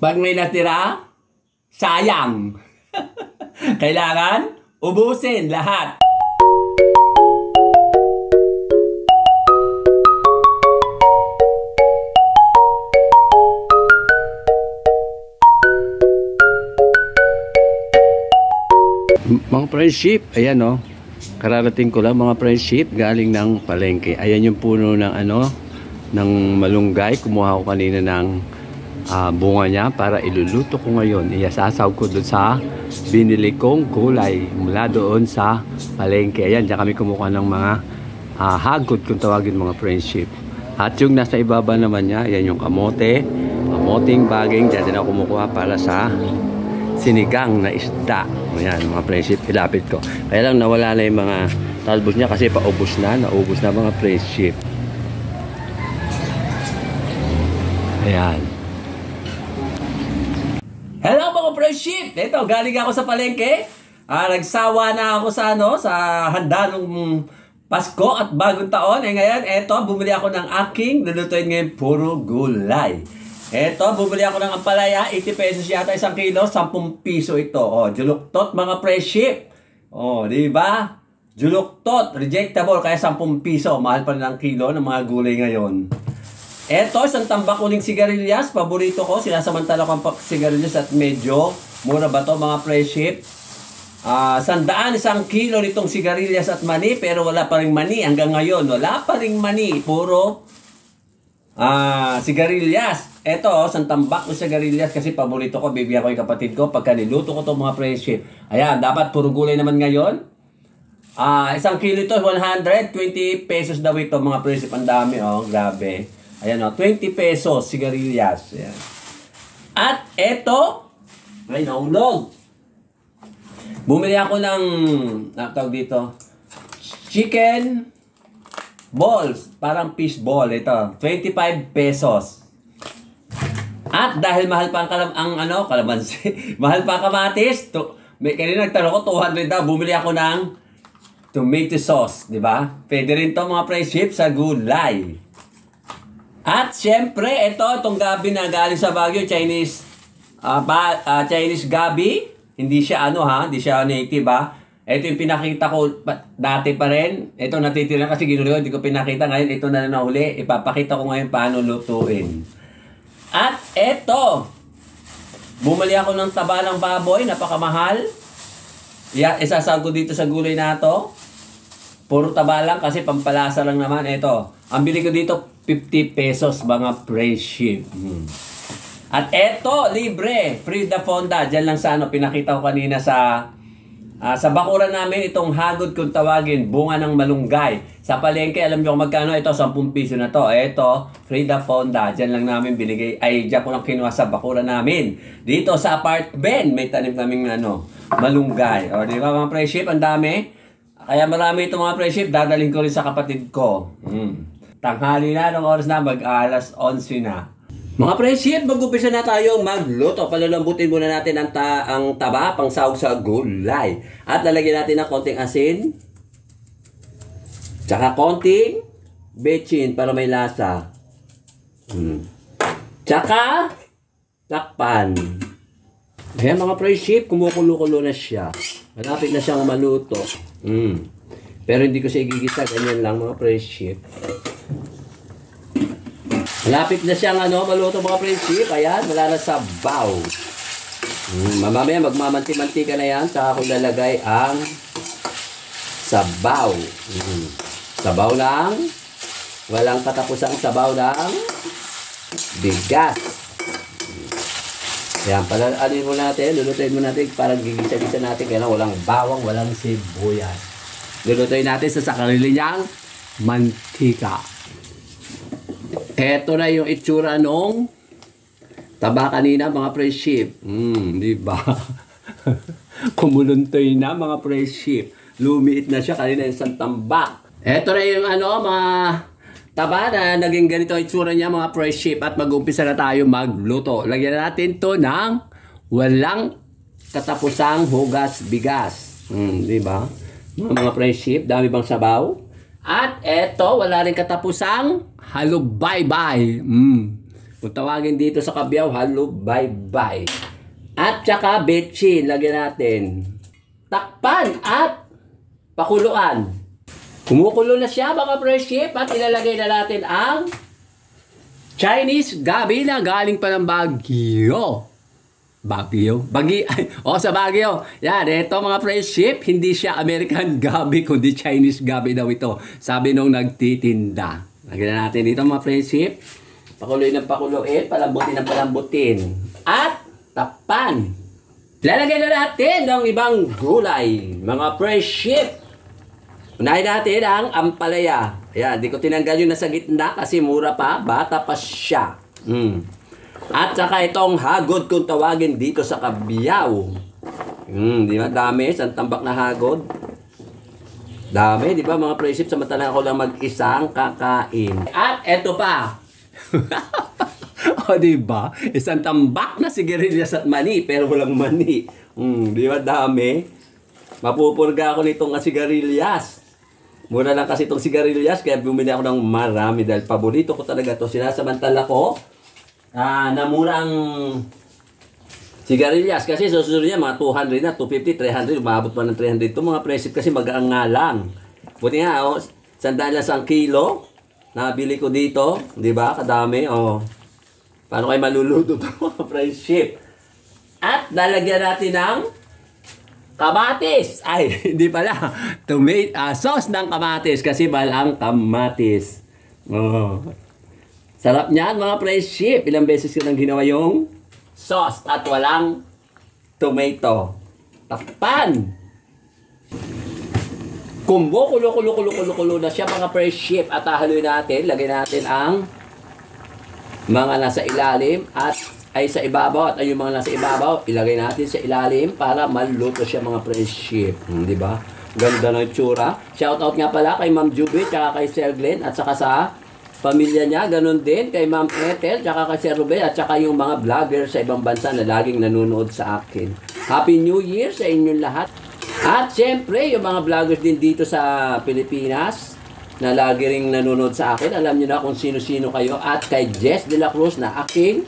Pag may natira, sayang. Kailangan ubusin lahat. Mga friendship, ayan o. Kararating ko lang mga friendship galing ng palengke. Ayan yung puno ng ng malunggay. Kumuha ko kanina ng bunga niya para iluluto ko ngayon. Iasasaw ko doon sa binili kong gulay mula doon sa palengke. Ayan, diyan kami kumuha ng mga hagod kung tawagin mga friendship. At yung nasa ibaba naman niya, ayan yung kamote. Kamoting baging, diyan din ako kumukuha para sa sinigang na isda. Ayan mga friendship, ilapit ko. Kaya lang nawala na yung mga talbos niya kasi paubos na, naubos na mga friendship. Ayan. Hello mga friendship! Ito, galing ako sa palengke. Nagsawa na ako sa sa handa ng Pasko at bagong taon. Ngayon, eto, bumili ako ng aking lulutuin ngayon puro gulay. Eto, bumili ako ng ampalaya, 80 pesos yata isang kilo, 10 piso ito. Oh, juluktot mga friendship. Oh, di ba? Juluktot, rejectable, kaya 10 piso. Mahal pa rin ang kilo ng mga gulay ngayon. Eto, isang tambak uling sigarilyas, paborito ko. Sinasamantala ko ang sigarilyas at medyo mura ba to mga friendship? 100 isang kilo nitong sigarilyas at mani, pero wala pa ring mani hanggang ngayon. Wala pa ring mani, puro sigarilyas. Eto, isang tambak ng sigarilyas kasi paborito ko. Bibigyan ko yung kapatid ko pagka niluto ko itong mga friendship. Ayan, dapat puro gulay naman ngayon. Isang kilo ito, 120 pesos daw ito mga friendship. Ang dami, oh, grabe. Ayan, oh, 20 pesos sigarilyas. Ayan. At eto, ay naulog. Bumili ako ng, tawag dito, chicken balls, parang fish ball ito, 25 pesos. At dahil mahal pa ang kalamansi, mahal pa kamatis, kanina nagtanong ko 200 daw, bumili ako ng tomato sauce, di ba? Pwede rin to mga friendship sa gulay. At syempre, itong gabi na galing sa Baguio, Chinese gabi, hindi siya hindi siya native Ito yung pinakita ko dati pa rin. Ito natitira kasi ginuli ko, hindi ko pinakita. Ngayon, ito na nahuli. Ipapakita ko ngayon paano lutuin. At ito, bumali ako ng taba ng baboy, napakamahal. Isasaw ko dito sa gulay na to. Puro taba lang kasi pampalasa lang naman. Ito, ang bili ko dito, 50 pesos mga friendship. At ito, libre, free the fonda. Diyan lang sa pinakita ko kanina sa bakuran namin itong hagod kung tawagin, bunga ng malunggay. Sa palengke, alam nyo kung magkano ito, 10 piso na to. Ito, Frida Fonda, dyan lang namin binigay, dyan ko lang kinuha sa bakuran namin. Dito sa apartment, may tanim kaming malunggay. O, di ba mga friendship, ang dami. Kaya marami itong mga friendship, dadalhin ko rin sa kapatid ko. Tanghali na, nung oras na, mag-alas 11 na. Mga friendship, mag-umpisa na tayong magluto. Palalambutin muna natin ang taba, pang sahog sa gulay. At lalagyan natin ng konting asin. Tsaka konting bechin para may lasa. Tsaka takpan. Ayan mga friendship, kumukulo-kulo na siya. Malapit na siyang maluto. Pero hindi ko siya igigisa, ganyan lang mga friendship. Malapit na siyang maluto mga friendship. Ayan, wala na sabaw. Mamaya magmamanti-mantika na yan. Saka ko lalagay ang sabaw. Sabaw lang. Walang katapusang sabaw lang. Bigas. Ayan, palanin mo natin. Lulutuin mo natin. Parang gigisa-gisa natin. Kaya walang bawang, walang sibuyas. Lulutuin natin sa sakarili niyang mantika. Eto na yung itsura nung taba kanina mga friendship. Di ba? Kumuluntoy na mga friendship. Lumiit na siya kanina isang tambak. Eto na yung mga taba na naging ganito ang itsura niya mga friendship. At mag-umpisa na tayo magluto. Lagyan natin to ng walang katapusang hugas bigas. Di ba? Mga friendship, dami bang sabaw? At eto, wala rin katapusang halubay-bay. Kung tawagin dito sa Cabiao, halo, bye-bye. At saka betchin, lagyan natin. Takpan at pakuluan. Kumukulo na siya mga friendship at ilalagay na natin ang Chinese gabi na galing pa ng Baguio. Baguio? Sa Baguio. Yan, ito mga friendship, hindi siya American gabi, kundi Chinese gabi daw ito. Sabi nung nagtitinda. Lagyan na natin dito mga friendship. Pakuloy ng pakuluin, palambutin ng palambutin. At tapan. Lalagyan na natin ng ibang gulay, mga friendship. Unahin natin ang ampalaya. Ayan, di ko tinanggal yung nasa gitna kasi mura pa, bata pa siya. At saka itong hagod kung tawagin dito sa Cabiao. Di ba? Dami, isang tambak na hagod. Dami, di ba mga friendship, samantalang ako lang mag-isang kakain. At eto pa. O diba? Isang tambak na sigarilyas at mani, pero walang mani. Di ba dami? Mapupurga ako nitong sigarilyas. Mura lang kasi itong sigarilyas, kaya bumili ako ng marami dahil paborito ko talaga ito. Sinasamantala ko na mura ang sigarilyas. Kasi susunod niya mga 200 na, 250, 300, umabot pa ng 300. Ito mga presyo kasi mag-ang nga lang. Buti nga, sandaan lang sa kilo. Nabili ko dito, di ba? Kadami, Paano kayo maluluto ito, mga friendship? At lalagyan natin ng kamatis. Ay, hindi pala. Sauce ng kamatis kasi balang kamatis. Sarap niyan, mga friendship. Ilang beses ko nang ginawa yung sauce at walang tomato. Takpan! Kumbo, kulo na siya mga friendship at haluin natin, lagay natin ang mga nasa ilalim at ay sa ibabaw at ay yung mga nasa ibabaw, ilagay natin sa ilalim para maluto siya mga friendship. Di ba? Ganda ng itsura. Shoutout nga pala kay Ma'am Jubit, tsaka kay Sir Glenn at saka sa pamilya niya, ganun din kay Ma'am Ethel, tsaka kay Sir Ruben at saka yung mga vlogger sa ibang bansa na laging nanonood sa akin. Happy New Year sa inyong lahat. At siyempre, yung mga vloggers din dito sa Pilipinas na lagi ring nanonood sa akin, alam niyo na kung sino-sino kayo. At kay Jess De La Cruz na aking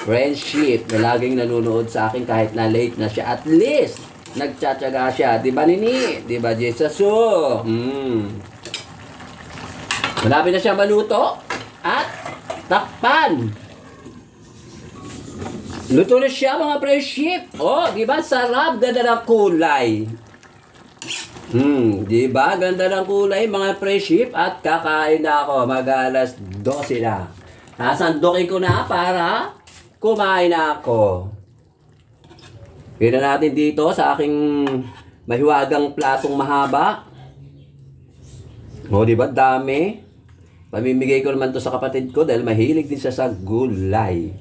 friendship na laging nanonood sa akin kahit na late na siya. At least, nagtsatsaga siya. Diba Nini? Diba Jess Asu? Malapit na siya maluto. At takpan. Luto na siya mga friendship. Diba? Sarap, ganda ng kulay. Diba? Ganda ng kulay mga friendship. At kakain na ako. Mag-alas 12 na. Nasandukin ko na para kumain na ako. Kaya natin dito sa aking mahiwagang platong mahaba. Diba? Dami. Pamimigay ko naman to sa kapatid ko dahil mahilig din siya sa gulay.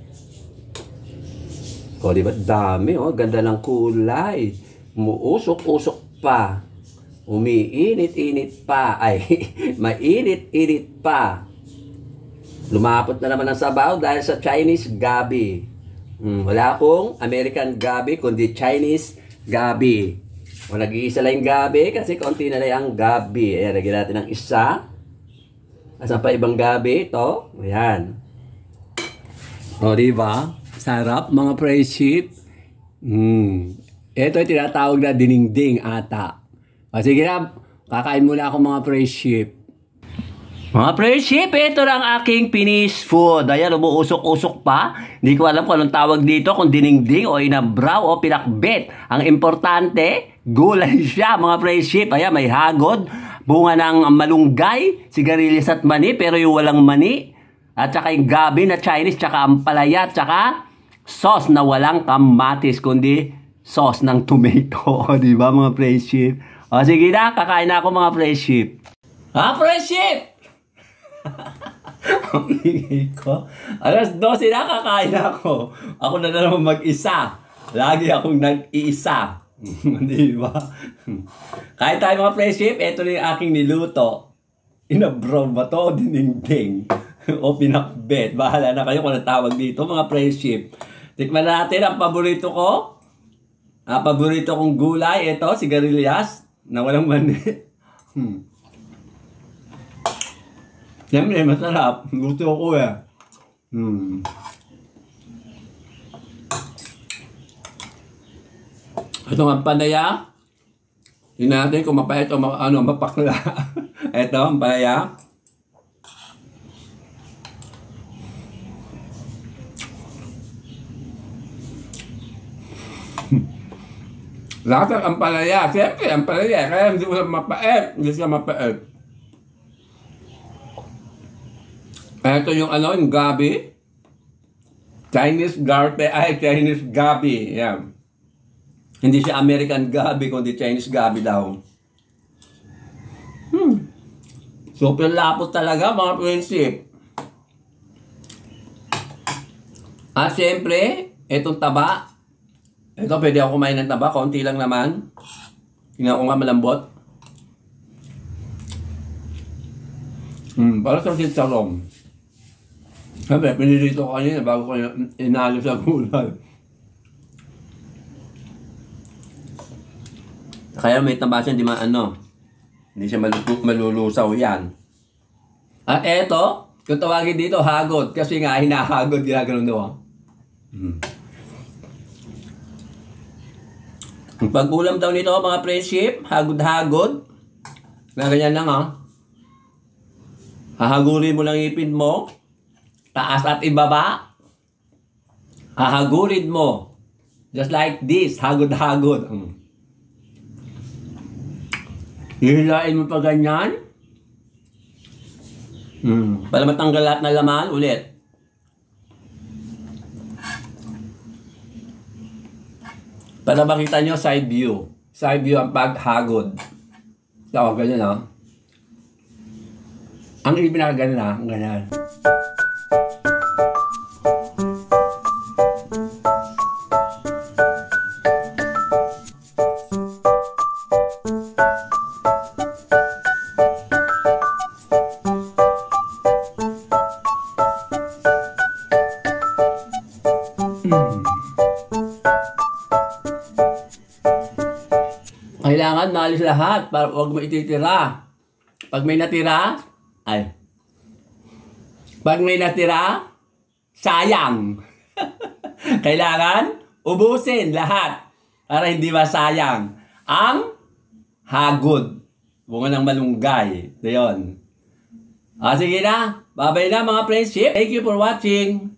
Diba? Dami. Ganda ng kulay. Umuusok-usok pa. Umiinit-init pa. Ay, mainit-init pa. Lumapot na naman ang sabaw dahil sa Chinese gabi. Wala akong American gabi, kundi Chinese gabi. Nag-iisa lang yung gabi kasi konti na lang ang gabi. Ayan, lagyan natin ng isa. Asan pa ibang gabi? Ito. Ayan. Diba? Sarap mga friendship. Ito ay tinatawag na dinengdeng ata. Sige na, kakain muna ako mga friendship. Mga friendship, ito lang aking finished food. Ayan, umuusok-usok pa. Hindi ko alam kung anong tawag dito, kung dinengdeng o inabraw o pinakbet. Ang importante, gulay siya mga friendship. Ayan, may hagod, bunga ng malunggay, sigarilyas at mani, pero yung walang mani. At saka yung gabi na Chinese, tsaka ampalaya, tsaka sauce na walang kamatis, kundi sauce ng tomato. Diba mga friendship? Sige na, kakain na ako mga friendship. Friendship! Ang ingay ko. Alas 12 na, kakain ako. Ako na naman mag-isa. Lagi akong nag-iisa. Diba? Kain tayo mga friendship. Ito na yung aking niluto. Inabraw ba to? Dinengdeng. O pinakbet. Bahala na kayo kung natawag dito mga friendship. Tikman natin ang paborito ko. Ang paborito kong gulay. Ito, sigarilyas. Na walang mani. Siyempre, masarap. Gusto ko Ito ang panaya. Tingnan natin kung mapait o mapakla. Ito ang panaya. Lahat ng ampalaya. Siyempre, ampalaya. Kaya hindi mo siya mapait. Hindi siya mapait. Ito yung yung gabi. Chinese garpe. Ay, Chinese gabi. Yan. Hindi siya American gabi, kundi Chinese gabi daw. Super lapot talaga, mga prinsip. At siyempre, itong taba. Ito, pwede ako kumain ng taba. Konti lang naman. Tingnan ko nga malambot. Para sa sitsalom. Sabi, pinilito ko kanina bago ko inalo sa gulay. Kaya may taba siya, hindi siya malulusaw yan. At eto, kung tawagin dito, hagod. Kasi nga, hinahagod, ginagano daw. Ang pag-ulam daw nito, mga friendship, hagod-hagod. Na ganyan lang, Hahagurin mo lang ipin mo. Taas at ibaba. Hahagurin mo. Just like this, hagod-hagod. Hihilain mo pa ganyan. Para matanggal lahat na laman, ulit. Para makita nyo, side view. Side view ang paghagod. So, ganyan, Ang pinakaganda, ang ganyan. Kailangan maalis lahat para huwag mo ititira. Pag may natira, sayang. Kailangan ubusin lahat para hindi masayang ang hagod. Bunga ng malunggay. Ito yun. Sige na. Bye-bye na, mga friendship. Thank you for watching.